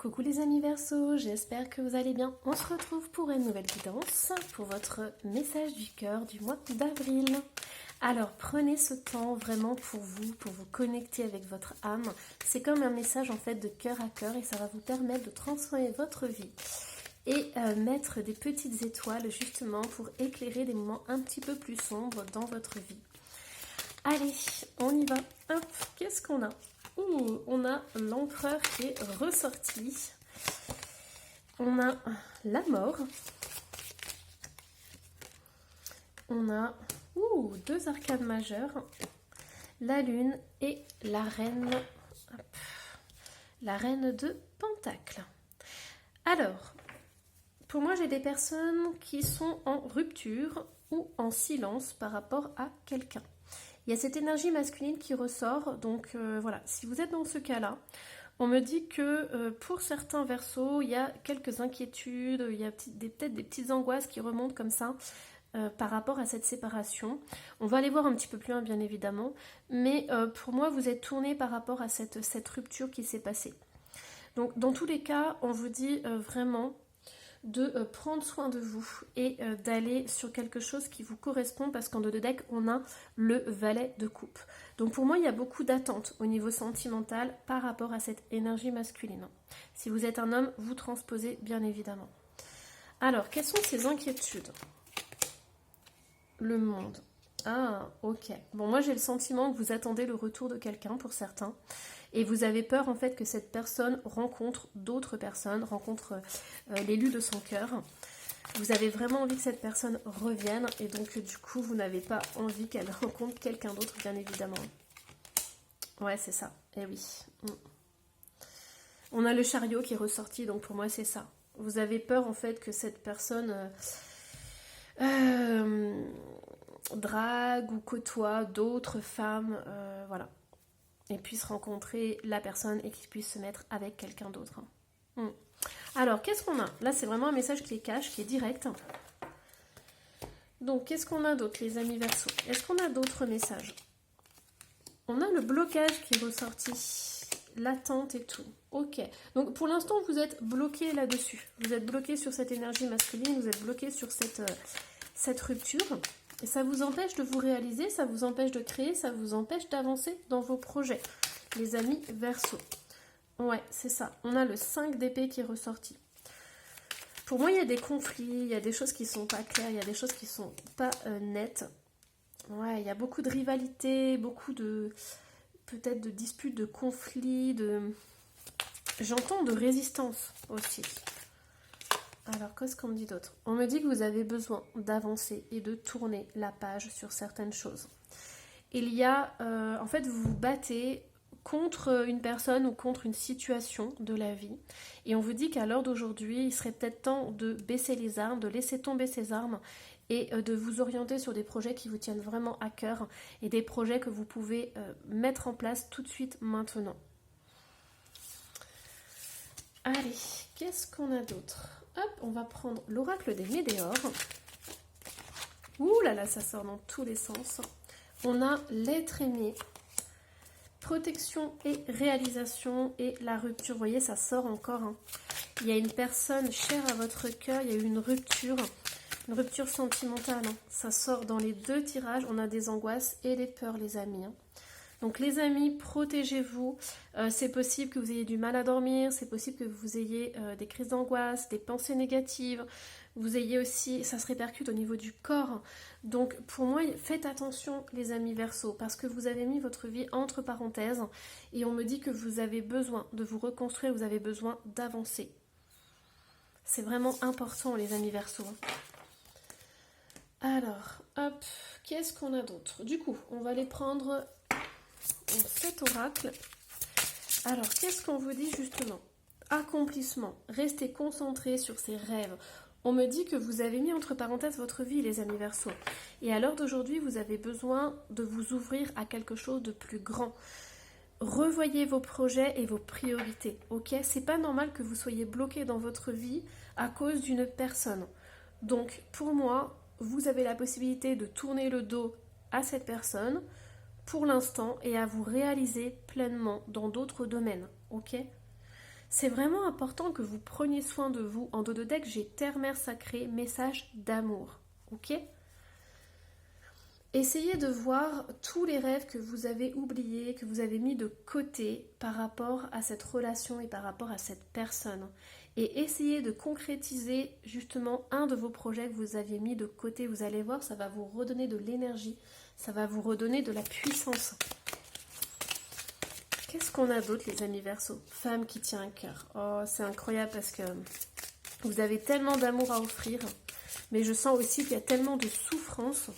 Coucou les amis Verseau, j'espère que vous allez bien. On se retrouve pour une nouvelle guidance pour votre message du cœur du mois d'avril. Alors prenez ce temps vraiment pour vous connecter avec votre âme. C'est comme un message en fait de cœur à cœur et ça va vous permettre de transformer votre vie et mettre des petites étoiles justement pour éclairer des moments un petit peu plus sombres dans votre vie. Allez, on y va. Hop, qu'est-ce qu'on a ? On a l'empereur qui est ressorti. On a la mort. On a deux arcanes majeures. La lune et la reine. Hop, la reine de Pentacle. Alors, pour moi, j'ai des personnes qui sont en rupture ou en silence par rapport à quelqu'un. Il y a cette énergie masculine qui ressort, donc voilà, si vous êtes dans ce cas-là, on me dit que pour certains Verseaux, il y a quelques inquiétudes, il y a peut-être des petites angoisses qui remontent comme ça par rapport à cette séparation. On va aller voir un petit peu plus loin, bien évidemment, mais pour moi, vous êtes tourné par rapport à cette rupture qui s'est passée. Donc, dans tous les cas, on vous dit vraiment de prendre soin de vous et d'aller sur quelque chose qui vous correspond parce qu'en dos de deck on a le valet de coupe. Donc pour moi il y a beaucoup d'attentes au niveau sentimental par rapport à cette énergie masculine. Si vous êtes un homme, vous transposez bien évidemment. Alors quelles sont ces inquiétudes ? Le monde. Ah ok. Bon moi j'ai le sentiment que vous attendez le retour de quelqu'un pour certains. Et vous avez peur en fait que cette personne rencontre d'autres personnes, rencontre l'élu de son cœur. Vous avez vraiment envie que cette personne revienne et donc du coup vous n'avez pas envie qu'elle rencontre quelqu'un d'autre bien évidemment. Ouais c'est ça, eh oui. On a le chariot qui est ressorti donc pour moi c'est ça. Vous avez peur en fait que cette personne drague ou côtoie d'autres femmes, voilà. Et puisse rencontrer la personne et qu'il puisse se mettre avec quelqu'un d'autre. Alors, qu'est-ce qu'on a ? Là, c'est vraiment un message qui est cash, qui est direct. Donc, qu'est-ce qu'on a d'autre, les amis Verseau ? Est-ce qu'on a d'autres messages ? On a le blocage qui est ressorti, l'attente et tout. Ok. Donc, pour l'instant, vous êtes bloqué là-dessus. Vous êtes bloqué sur cette énergie masculine, vous êtes bloqué sur cette rupture. Et ça vous empêche de vous réaliser, ça vous empêche de créer, ça vous empêche d'avancer dans vos projets, les amis Verseau. Ouais, c'est ça. On a le 5 d'épée qui est ressorti. Pour moi, il y a des conflits, il y a des choses qui sont pas claires, il y a des choses qui sont pas nettes. Ouais, il y a beaucoup de rivalité, beaucoup de... peut-être de disputes, de conflits, j'entends de résistance aussi. Alors, qu'est-ce qu'on me dit d'autre ? On me dit que vous avez besoin d'avancer et de tourner la page sur certaines choses. Il y a, en fait, vous vous battez contre une personne ou contre une situation de la vie. Et on vous dit qu'à l'heure d'aujourd'hui, il serait peut-être temps de baisser les armes, de laisser tomber ces armes et de vous orienter sur des projets qui vous tiennent vraiment à cœur et des projets que vous pouvez mettre en place tout de suite maintenant. Allez, qu'est-ce qu'on a d'autre ? Hop, on va prendre l'oracle des Médéors. Ouh là là, ça sort dans tous les sens. On a l'être aimé, protection et réalisation et la rupture. Vous voyez, ça sort encore. Il y a une personne chère à votre cœur, il y a eu une rupture sentimentale. Ça sort dans les deux tirages. On a des angoisses et des peurs, les amis. Donc les amis, protégez-vous. C'est possible que vous ayez du mal à dormir, c'est possible que vous ayez des crises d'angoisse, des pensées négatives. Vous ayez aussi, ça se répercute au niveau du corps. Donc pour moi, faites attention les amis Verseau, parce que vous avez mis votre vie entre parenthèses et on me dit que vous avez besoin de vous reconstruire, vous avez besoin d'avancer. C'est vraiment important les amis Verseau. Alors, hop, qu'est-ce qu'on a d'autre ? Du coup, on va aller prendre... cet oracle. Alors, qu'est-ce qu'on vous dit justement ? Accomplissement. Restez concentrés sur ces rêves. On me dit que vous avez mis entre parenthèses votre vie, les amis Verseau. Et à l'heure d'aujourd'hui, vous avez besoin de vous ouvrir à quelque chose de plus grand. Revoyez vos projets et vos priorités. Ok ? C'est pas normal que vous soyez bloqué dans votre vie à cause d'une personne. Donc, pour moi, vous avez la possibilité de tourner le dos à cette personne pour l'instant et à vous réaliser pleinement dans d'autres domaines, ok ? C'est vraiment important que vous preniez soin de vous. En dos de deck, j'ai Terre-Mère Sacrée, message d'amour. Ok? Essayez de voir tous les rêves que vous avez oubliés, que vous avez mis de côté par rapport à cette relation et par rapport à cette personne. Et essayez de concrétiser justement un de vos projets que vous aviez mis de côté. Vous allez voir, ça va vous redonner de l'énergie, ça va vous redonner de la puissance. Qu'est-ce qu'on a d'autre, les amis Verseau? Femme qui tient un cœur. Oh, c'est incroyable parce que vous avez tellement d'amour à offrir, mais je sens aussi qu'il y a tellement de souffrance.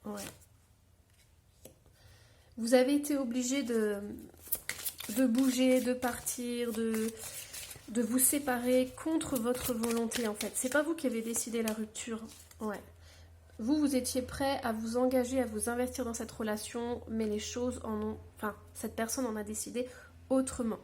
Ouais. Vous avez été obligé de bouger, de partir, de vous séparer contre votre volonté en fait. C'est pas vous qui avez décidé la rupture. Ouais. Vous étiez prêt à vous engager, à vous investir dans cette relation, mais les choses en ont... Enfin, cette personne en a décidé autrement.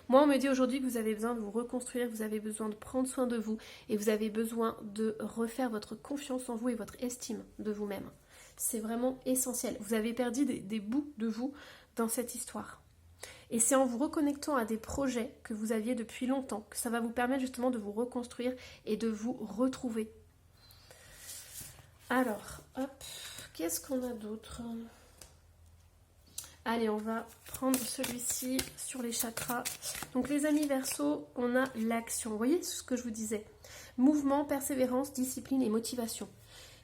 Moi, on me dit aujourd'hui que vous avez besoin de vous reconstruire, vous avez besoin de prendre soin de vous et vous avez besoin de refaire votre confiance en vous et votre estime de vous-même. C'est vraiment essentiel. Vous avez perdu des bouts de vous dans cette histoire. Et c'est en vous reconnectant à des projets que vous aviez depuis longtemps que ça va vous permettre justement de vous reconstruire et de vous retrouver. Alors, hop, qu'est-ce qu'on a d'autre? Allez, on va prendre celui-ci sur les chakras. Donc les amis Verseau, on a l'action. Vous voyez ce que je vous disais? Mouvement, persévérance, discipline et motivation.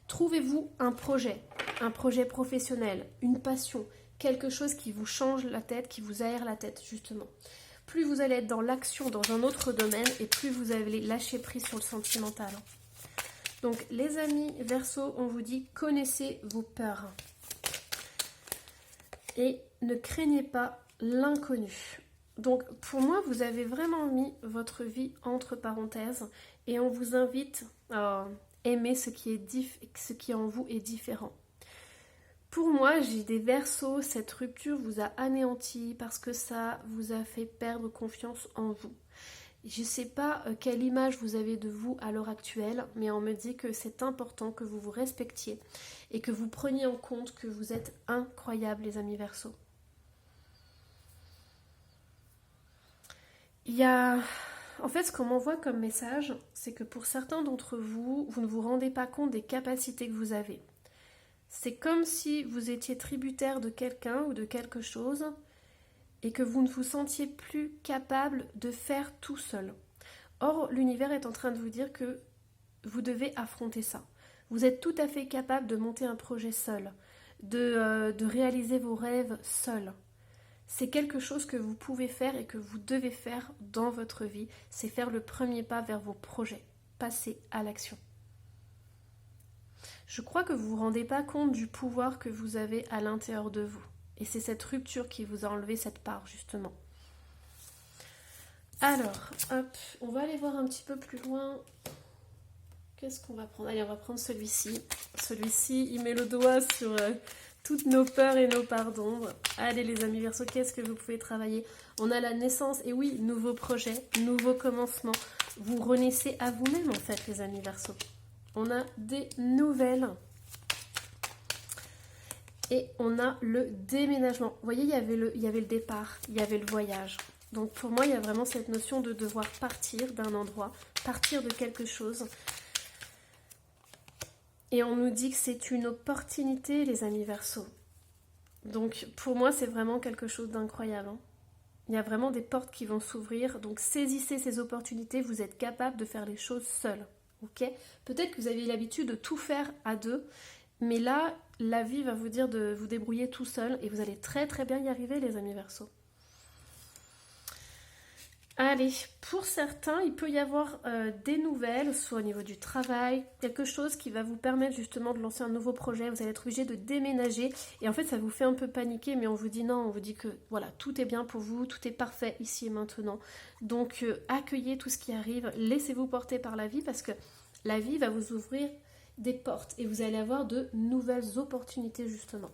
Trouvez-vous un projet professionnel, une passion, quelque chose qui vous change la tête, qui vous aère la tête justement. Plus vous allez être dans l'action dans un autre domaine et plus vous allez lâcher prise sur le sentimental. Donc les amis Verseau, on vous dit connaissez vos peurs et ne craignez pas l'inconnu. Donc pour moi, vous avez vraiment mis votre vie entre parenthèses et on vous invite à aimer ce qui est en vous est différent. Pour moi, j'ai des Verseaux, cette rupture vous a anéanti parce que ça vous a fait perdre confiance en vous. Je ne sais pas quelle image vous avez de vous à l'heure actuelle, mais on me dit que c'est important que vous vous respectiez et que vous preniez en compte que vous êtes incroyables, les amis Verseaux. Il y a... En fait, ce qu'on m'envoie comme message, c'est que pour certains d'entre vous, vous ne vous rendez pas compte des capacités que vous avez. C'est comme si vous étiez tributaire de quelqu'un ou de quelque chose et que vous ne vous sentiez plus capable de faire tout seul. Or, l'univers est en train de vous dire que vous devez affronter ça. Vous êtes tout à fait capable de monter un projet seul, de réaliser vos rêves seul. C'est quelque chose que vous pouvez faire et que vous devez faire dans votre vie. C'est faire le premier pas vers vos projets. Passer à l'action. Je crois que vous ne vous rendez pas compte du pouvoir que vous avez à l'intérieur de vous. Et c'est cette rupture qui vous a enlevé cette part, justement. Alors, hop, on va aller voir un petit peu plus loin. Qu'est-ce qu'on va prendre? Allez, on va prendre celui-ci. Celui-ci, il met le doigt sur... toutes nos peurs et nos parts d'ombre. Allez les amis Verseau, qu'est-ce que vous pouvez travailler? On a la naissance, et oui, nouveau projet, nouveau commencement. Vous renaissez à vous-même en fait les amis Verseau. On a des nouvelles. Et on a le déménagement. Vous voyez, il y avait le départ, il y avait le voyage. Donc pour moi, il y a vraiment cette notion de devoir partir d'un endroit, partir de quelque chose. Et on nous dit que c'est une opportunité, les amis Verseau. Donc pour moi, c'est vraiment quelque chose d'incroyable. Hein. Il y a vraiment des portes qui vont s'ouvrir. Donc saisissez ces opportunités. Vous êtes capable de faire les choses seul. Ok ? Peut-être que vous avez l'habitude de tout faire à deux. Mais là, la vie va vous dire de vous débrouiller tout seul. Et vous allez très très bien y arriver, les amis Verseau. Allez, pour certains, il peut y avoir des nouvelles, soit au niveau du travail, quelque chose qui va vous permettre justement de lancer un nouveau projet. Vous allez être obligé de déménager et en fait ça vous fait un peu paniquer, mais on vous dit non, on vous dit que voilà, tout est bien pour vous, tout est parfait ici et maintenant. Donc accueillez tout ce qui arrive, laissez-vous porter par la vie parce que la vie va vous ouvrir des portes et vous allez avoir de nouvelles opportunités justement.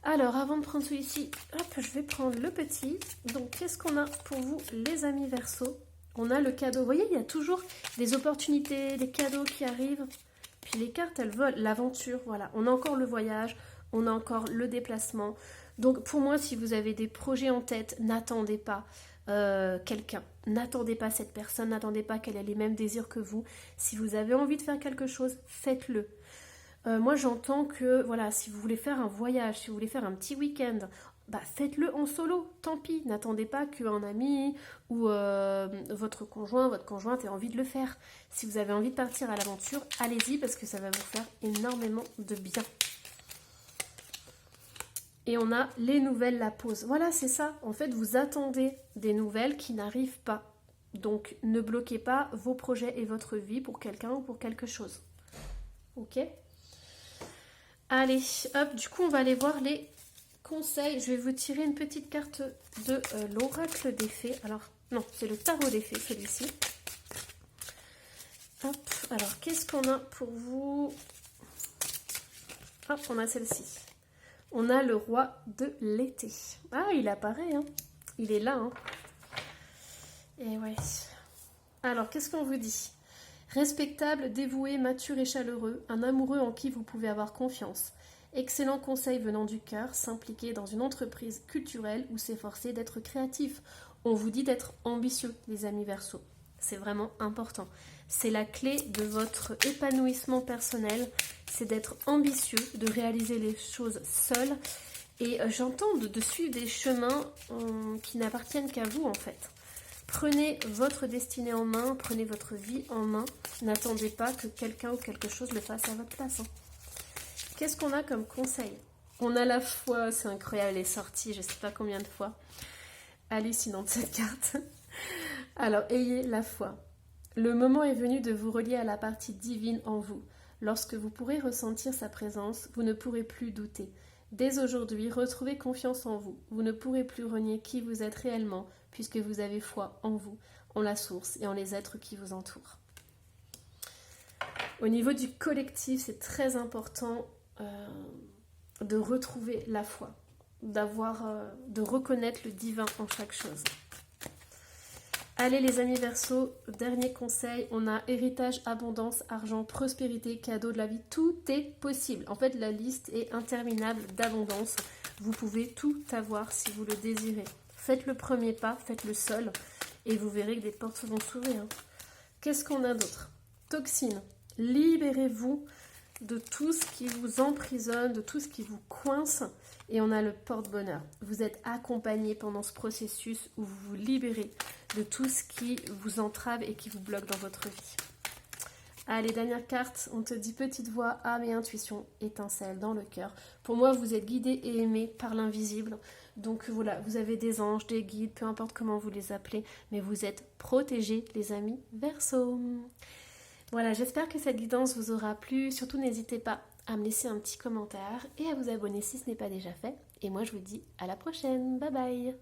Alors, avant de prendre celui-ci, hop, je vais prendre le petit. Donc, qu'est-ce qu'on a pour vous, les amis Verseau? On a le cadeau. Vous voyez, il y a toujours des opportunités, des cadeaux qui arrivent. Puis les cartes, elles veulent l'aventure. Voilà, on a encore le voyage, on a encore le déplacement. Donc, pour moi, si vous avez des projets en tête, n'attendez pas. quelqu'un. N'attendez pas cette personne, n'attendez pas qu'elle ait les mêmes désirs que vous. Si vous avez envie de faire quelque chose, faites-le. Moi j'entends que voilà, si vous voulez faire un voyage, si vous voulez faire un petit week-end, bah faites-le en solo, tant pis. N'attendez pas qu'un ami ou votre conjoint, votre conjointe ait envie de le faire. Si vous avez envie de partir à l'aventure, allez-y parce que ça va vous faire énormément de bien. Et on a les nouvelles, la pause. Voilà, c'est ça. En fait, vous attendez des nouvelles qui n'arrivent pas. Donc, ne bloquez pas vos projets et votre vie pour quelqu'un ou pour quelque chose. Ok ? Allez, hop, du coup, on va aller voir les conseils. Je vais vous tirer une petite carte de l'oracle des fées. Alors, non, c'est le tarot des fées, celui-ci. Hop, alors, qu'est-ce qu'on a pour vous ? Hop, on a celle-ci. On a le roi de l'été. Ah, il apparaît, hein. Il est là, hein. Et ouais. Alors, qu'est-ce qu'on vous dit ? Respectable, dévoué, mature et chaleureux, un amoureux en qui vous pouvez avoir confiance. Excellent conseil venant du cœur, s'impliquer dans une entreprise culturelle ou s'efforcer d'être créatif. On vous dit d'être ambitieux, les amis Verseaux. C'est vraiment important. C'est la clé de votre épanouissement personnel, c'est d'être ambitieux, de réaliser les choses seul. Et j'entends de suivre des chemins qui n'appartiennent qu'à vous en fait. Prenez votre destinée en main, prenez votre vie en main. N'attendez pas que quelqu'un ou quelque chose le fasse à votre place. Hein. Qu'est-ce qu'on a comme conseil ? On a la foi, c'est incroyable, elle est sortie, je ne sais pas combien de fois. Hallucinante cette carte. Alors, ayez la foi. Le moment est venu de vous relier à la partie divine en vous. Lorsque vous pourrez ressentir sa présence, vous ne pourrez plus douter. Dès aujourd'hui, retrouvez confiance en vous. Vous ne pourrez plus renier qui vous êtes réellement, puisque vous avez foi en vous, en la source et en les êtres qui vous entourent. Au niveau du collectif, c'est très important de retrouver la foi, de reconnaître le divin en chaque chose. Allez les amis Verseaux, dernier conseil, on a héritage, abondance, argent, prospérité, cadeau de la vie, tout est possible. En fait, la liste est interminable d'abondance. Vous pouvez tout avoir si vous le désirez. Faites le premier pas, faites le seul et vous verrez que des portes vont s'ouvrir. Qu'est-ce qu'on a d'autre ? Toxine, libérez-vous de tout ce qui vous emprisonne, de tout ce qui vous coince. Et on a le porte-bonheur. Vous êtes accompagné pendant ce processus où vous vous libérez de tout ce qui vous entrave et qui vous bloque dans votre vie. Allez, dernière carte, on te dit petite voix, âme et intuition, étincelle dans le cœur. Pour moi, vous êtes guidé et aimé par l'invisible. Donc voilà, vous avez des anges, des guides, peu importe comment vous les appelez, mais vous êtes protégés, les amis Verseaux. Voilà, j'espère que cette guidance vous aura plu. Surtout, n'hésitez pas à me laisser un petit commentaire et à vous abonner si ce n'est pas déjà fait. Et moi, je vous dis à la prochaine. Bye bye!